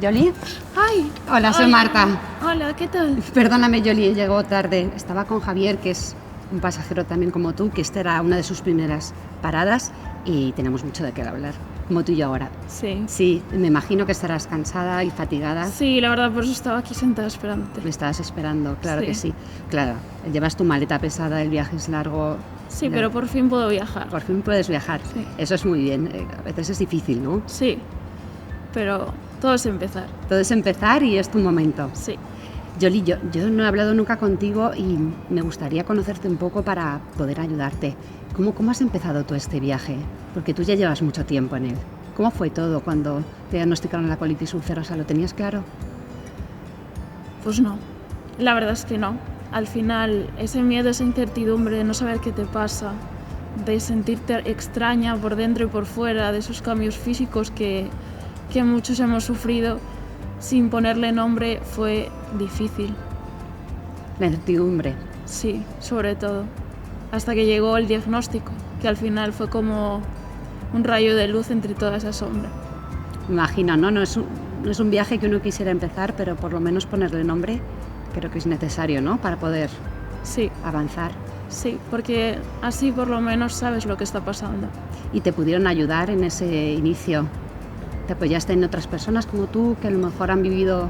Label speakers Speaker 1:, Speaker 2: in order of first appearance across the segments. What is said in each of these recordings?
Speaker 1: ¿Yoli?
Speaker 2: ¡Ay!
Speaker 1: Hola, soy Marta.
Speaker 2: Hola, ¿qué tal?
Speaker 1: Perdóname, Yoli, llegó tarde. Estaba con Javier, que es un pasajero también como tú, que esta era una de sus primeras paradas y tenemos mucho de qué hablar, como tú y yo ahora.
Speaker 2: Sí.
Speaker 1: Sí, me imagino que estarás cansada y fatigada.
Speaker 2: Sí, la verdad, por eso estaba aquí sentada esperándote.
Speaker 1: Me estabas esperando, claro
Speaker 2: Sí.
Speaker 1: que sí. Claro, llevas tu maleta pesada, el viaje es largo.
Speaker 2: Sí, pero por fin puedo viajar.
Speaker 1: Por fin puedes viajar.
Speaker 2: Sí.
Speaker 1: Eso es muy bien. A veces es difícil, ¿no?
Speaker 2: Sí, pero todo es empezar.
Speaker 1: Todo es empezar y es tu momento.
Speaker 2: Sí.
Speaker 1: Yoli, yo no he hablado nunca contigo y me gustaría conocerte un poco para poder ayudarte. ¿Cómo has empezado tú este viaje? Porque tú ya llevas mucho tiempo en él. ¿Cómo fue todo cuando te diagnosticaron la colitis ulcerosa? ¿Lo tenías claro?
Speaker 2: Pues no, la verdad es que no. Al final, ese miedo, esa incertidumbre de no saber qué te pasa, de sentirte extraña por dentro y por fuera, de esos cambios físicos que muchos hemos sufrido, sin ponerle nombre, fue difícil.
Speaker 1: La incertidumbre.
Speaker 2: Sí, sobre todo. Hasta que llegó el diagnóstico, que al final fue como un rayo de luz entre toda esa sombra.
Speaker 1: Me imagino, ¿no? No es un viaje que uno quisiera empezar, pero por lo menos ponerle nombre creo que es necesario, ¿no? Para poder avanzar.
Speaker 2: Sí, porque así por lo menos sabes lo que está pasando.
Speaker 1: ¿Y te pudieron ayudar en ese inicio? ¿Te apoyaste en otras personas como tú que a lo mejor han vivido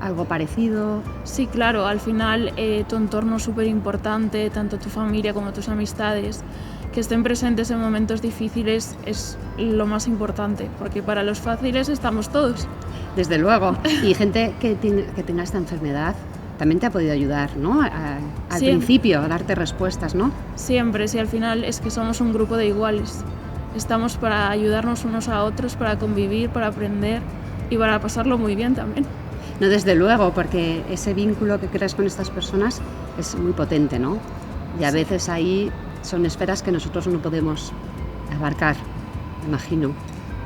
Speaker 1: algo parecido?
Speaker 2: Sí, claro, al final tu entorno es súper importante, tanto tu familia como tus amistades. Que estén presentes en momentos difíciles es lo más importante, porque para los fáciles estamos todos.
Speaker 1: Desde luego. Y gente que tenga esta enfermedad también te ha podido ayudar, ¿no? Al principio, a darte respuestas, ¿no?
Speaker 2: Siempre, sí, al final es que somos un grupo de iguales. Estamos para ayudarnos unos a otros, para convivir, para aprender y para pasarlo muy bien también.
Speaker 1: No, desde luego, porque ese vínculo que creas con estas personas es muy potente, ¿no? Y a veces ahí son esferas que nosotros no podemos abarcar, me imagino.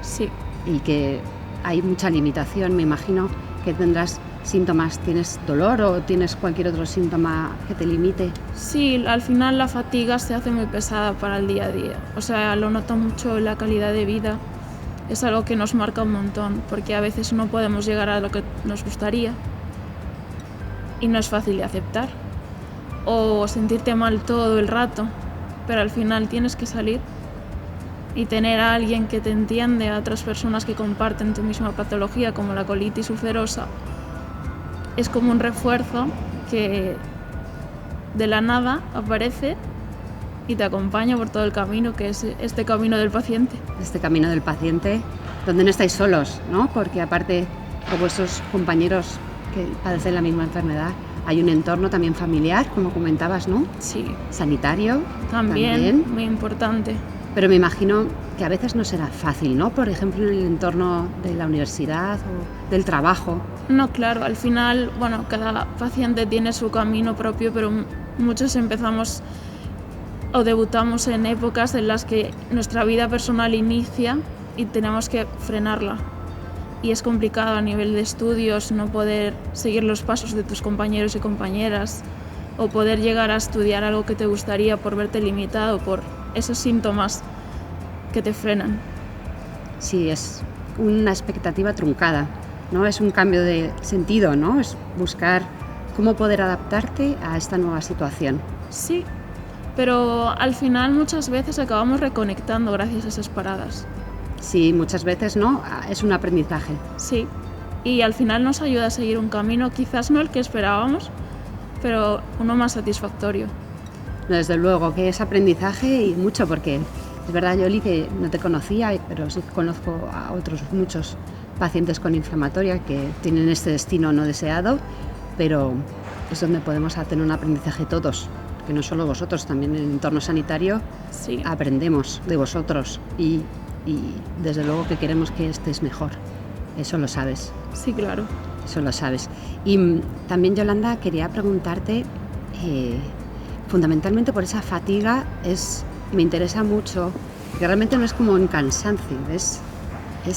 Speaker 2: Sí.
Speaker 1: Y que hay mucha limitación, me imagino que tendrás síntomas. ¿Tienes dolor o tienes cualquier otro síntoma que te limite?
Speaker 2: Sí, al final la fatiga se hace muy pesada para el día a día. O sea, lo noto mucho en la calidad de vida. Es algo que nos marca un montón, porque a veces no podemos llegar a lo que nos gustaría y no es fácil de aceptar. O sentirte mal todo el rato, pero al final tienes que salir y tener a alguien que te entiende, a otras personas que comparten tu misma patología, como la colitis ulcerosa, es como un refuerzo que de la nada aparece y te acompaña por todo el camino, que es este camino del paciente.
Speaker 1: Este camino del paciente, donde no estáis solos, ¿no? Porque aparte de vuestros compañeros que padecen la misma enfermedad, hay un entorno también familiar, como comentabas, ¿no?
Speaker 2: Sí.
Speaker 1: Sanitario.
Speaker 2: También. Muy importante.
Speaker 1: Pero me imagino que a veces no será fácil, ¿no? Por ejemplo, en el entorno de la universidad o del trabajo.
Speaker 2: No, claro, al final, bueno, cada paciente tiene su camino propio, pero muchos empezamos o debutamos en épocas en las que nuestra vida personal inicia y tenemos que frenarla. Y es complicado a nivel de estudios no poder seguir los pasos de tus compañeros y compañeras o poder llegar a estudiar algo que te gustaría por verte limitado por esos síntomas que te frenan.
Speaker 1: Sí, es una expectativa truncada, ¿no? Es un cambio de sentido, ¿no? Es buscar cómo poder adaptarte a esta nueva situación.
Speaker 2: Sí, pero al final muchas veces acabamos reconectando gracias a esas paradas.
Speaker 1: Sí, muchas veces, ¿no? Es un aprendizaje.
Speaker 2: Sí, y al final nos ayuda a seguir un camino, quizás no el que esperábamos, pero uno más satisfactorio.
Speaker 1: Desde luego que es aprendizaje y mucho, porque es verdad, Yoli, que no te conocía, pero sí conozco a otros muchos pacientes con inflamatoria que tienen este destino no deseado, pero es donde podemos tener un aprendizaje todos, que no solo vosotros, también en el entorno sanitario aprendemos de vosotros y desde luego que queremos que estés mejor, eso lo sabes.
Speaker 2: Sí, claro.
Speaker 1: Eso lo sabes. Y también, Yolanda, quería preguntarte, fundamentalmente por esa fatiga, me interesa mucho, que realmente no es como un cansancio, es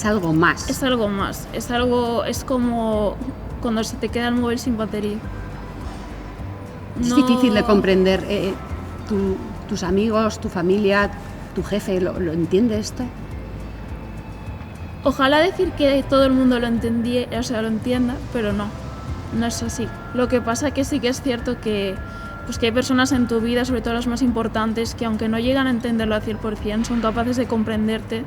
Speaker 1: algo más.
Speaker 2: Es algo más, es como cuando se te queda el móvil sin batería.
Speaker 1: Es difícil de comprender. ¿Tus amigos, tu familia, tu jefe, lo entiende esto?
Speaker 2: Ojalá decir que todo el mundo lo entienda, pero no es así. Lo que pasa que sí que es cierto que hay personas en tu vida, sobre todo las más importantes, que aunque no llegan a entenderlo al 100%, son capaces de comprenderte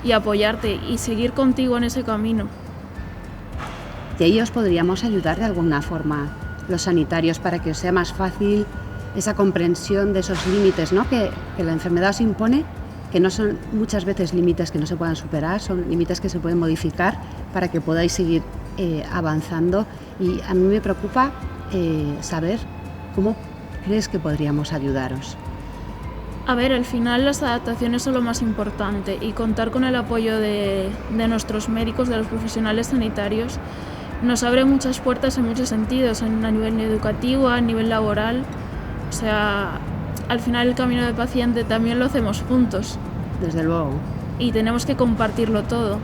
Speaker 2: y apoyarte y seguir contigo en ese camino.
Speaker 1: ¿Y ellos podríamos ayudar de alguna forma, los sanitarios, para que os sea más fácil esa comprensión de esos límites, ¿no? que la enfermedad os impone, que no son muchas veces límites que no se puedan superar, son límites que se pueden modificar para que podáis seguir avanzando? Y a mí me preocupa saber cómo crees que podríamos ayudaros.
Speaker 2: A ver, al final las adaptaciones son lo más importante y contar con el apoyo de nuestros médicos, de los profesionales sanitarios, nos abre muchas puertas en muchos sentidos, a nivel educativo, a nivel laboral. O sea, al final el camino del paciente también lo hacemos juntos.
Speaker 1: Desde luego.
Speaker 2: Y tenemos que compartirlo todo.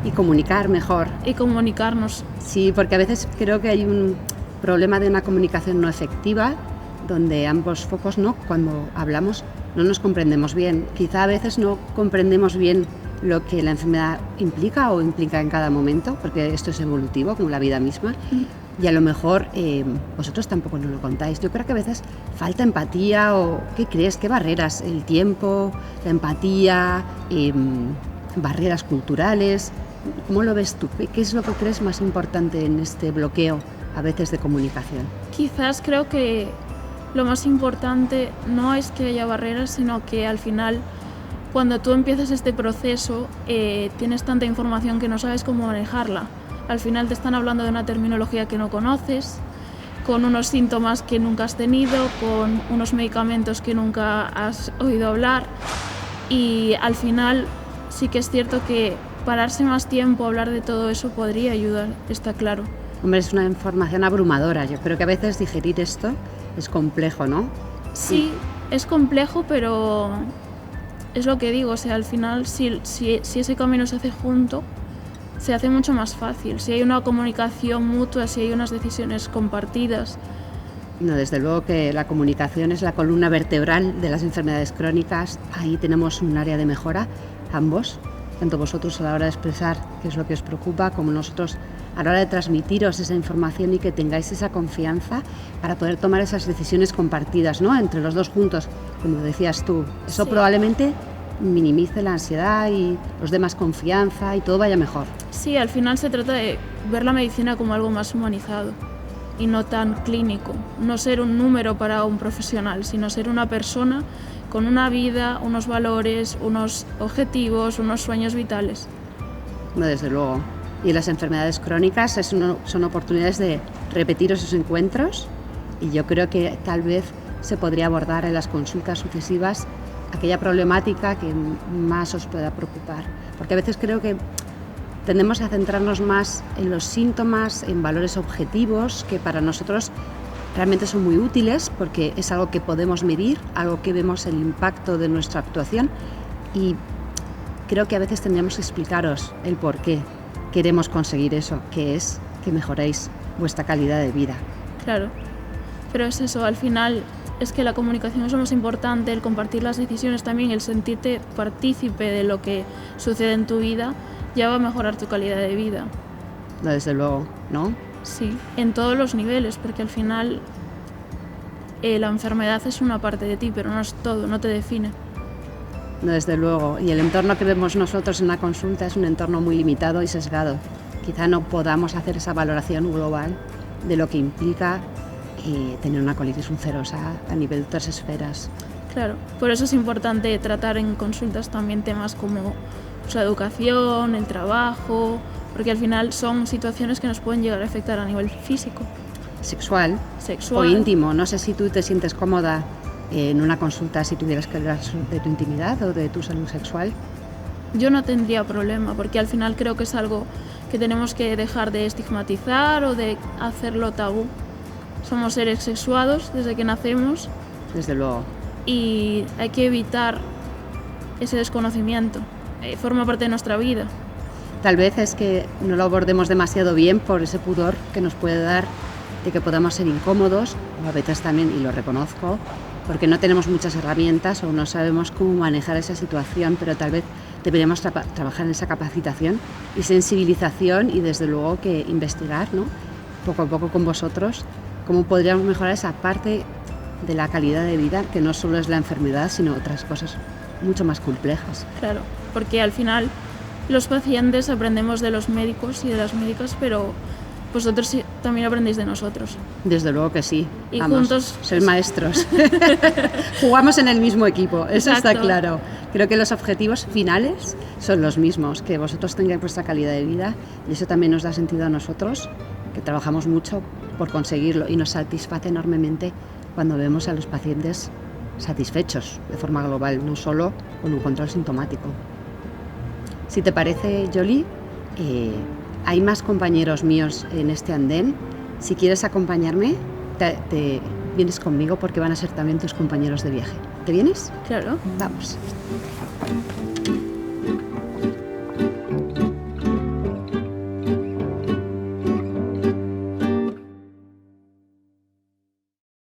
Speaker 1: Y comunicar mejor.
Speaker 2: Y comunicarnos.
Speaker 1: Sí, porque a veces creo que hay un problema de una comunicación no efectiva, donde ambos focos, ¿no? Cuando hablamos no nos comprendemos bien. Quizá a veces no comprendemos bien lo que la enfermedad implica o implica en cada momento, porque esto es evolutivo, como la vida misma. Y a lo mejor vosotros tampoco nos lo contáis. Yo creo que a veces falta empatía, o ¿qué crees? ¿Qué barreras? El tiempo, la empatía, barreras culturales. ¿Cómo lo ves tú? ¿Qué es lo que crees más importante en este bloqueo a veces de comunicación?
Speaker 2: Quizás creo que lo más importante no es que haya barreras, sino que al final, cuando tú empiezas este proceso, tienes tanta información que no sabes cómo manejarla. Al final te están hablando de una terminología que no conoces, con unos síntomas que nunca has tenido, con unos medicamentos que nunca has oído hablar, y al final sí que es cierto que pararse más tiempo a hablar de todo eso podría ayudar, está claro.
Speaker 1: Hombre, es una información abrumadora. Yo creo que a veces digerir esto es complejo, ¿no?
Speaker 2: Sí, es complejo, pero es lo que digo, o sea, al final si ese camino se hace junto, se hace mucho más fácil. Si hay una comunicación mutua, si hay unas decisiones compartidas.
Speaker 1: No, desde luego que la comunicación es la columna vertebral de las enfermedades crónicas. Ahí tenemos un área de mejora, ambos, tanto vosotros a la hora de expresar qué es lo que os preocupa, como nosotros a la hora de transmitiros esa información y que tengáis esa confianza para poder tomar esas decisiones compartidas, ¿no? Entre los dos juntos, como decías tú. Eso sí. Probablemente minimice la ansiedad y os dé más confianza y todo vaya mejor.
Speaker 2: Sí, al final se trata de ver la medicina como algo más humanizado y no tan clínico. No ser un número para un profesional, sino ser una persona con una vida, unos valores, unos objetivos, unos sueños vitales.
Speaker 1: No, desde luego. Y las enfermedades crónicas son oportunidades de repetir esos encuentros, y yo creo que tal vez se podría abordar en las consultas sucesivas aquella problemática que más os pueda preocupar. Porque a veces creo que tendemos a centrarnos más en los síntomas, en valores objetivos que para nosotros realmente son muy útiles porque es algo que podemos medir, algo que vemos el impacto de nuestra actuación, y creo que a veces tendríamos que explicaros el por qué queremos conseguir eso, que es que mejoréis vuestra calidad de vida.
Speaker 2: Claro, pero es eso, al final es que la comunicación es lo más importante, el compartir las decisiones también, el sentirte partícipe de lo que sucede en tu vida, ya va a mejorar tu calidad de vida.
Speaker 1: Desde luego, ¿no?
Speaker 2: Sí, en todos los niveles, porque al final la enfermedad es una parte de ti, pero no es todo, no te define.
Speaker 1: Desde luego, y el entorno que vemos nosotros en la consulta es un entorno muy limitado y sesgado. Quizá no podamos hacer esa valoración global de lo que implica tener una colitis ulcerosa a nivel de otras esferas.
Speaker 2: Claro, por eso es importante tratar en consultas también temas como la educación, el trabajo, porque al final son situaciones que nos pueden llegar a afectar a nivel físico.
Speaker 1: Sexual o íntimo. No sé si tú te sientes cómoda en una consulta si tuvieras que hablar de tu intimidad o de tu salud sexual.
Speaker 2: Yo no tendría problema, porque al final creo que es algo que tenemos que dejar de estigmatizar o de hacerlo tabú. Somos seres sexuados desde que nacemos.
Speaker 1: Desde luego.
Speaker 2: Y hay que evitar ese desconocimiento. Forma parte de nuestra vida.
Speaker 1: Tal vez es que no lo abordemos demasiado bien por ese pudor que nos puede dar de que podamos ser incómodos, o a veces también, y lo reconozco, porque no tenemos muchas herramientas o no sabemos cómo manejar esa situación, pero tal vez deberíamos trabajar en esa capacitación y sensibilización y desde luego que investigar, ¿no? Poco a poco con vosotros cómo podríamos mejorar esa parte de la calidad de vida, que no solo es la enfermedad, sino otras cosas mucho más complejas.
Speaker 2: Claro, porque al final los pacientes aprendemos de los médicos y de las médicas, pero vosotros sí, también aprendéis de nosotros.
Speaker 1: Desde luego que sí.
Speaker 2: Y
Speaker 1: vamos,
Speaker 2: juntos
Speaker 1: sois maestros. Jugamos en el mismo equipo, eso
Speaker 2: Exacto.
Speaker 1: está claro. Creo que los objetivos finales son los mismos, que vosotros tengáis vuestra calidad de vida, y eso también nos da sentido a nosotros, que trabajamos mucho por conseguirlo y nos satisface enormemente cuando vemos a los pacientes satisfechos de forma global, no solo con un control sintomático. Si te parece, Jolie, hay más compañeros míos en este andén. Si quieres acompañarme, te vienes conmigo porque van a ser también tus compañeros de viaje. ¿Te vienes?
Speaker 2: Claro.
Speaker 1: Vamos.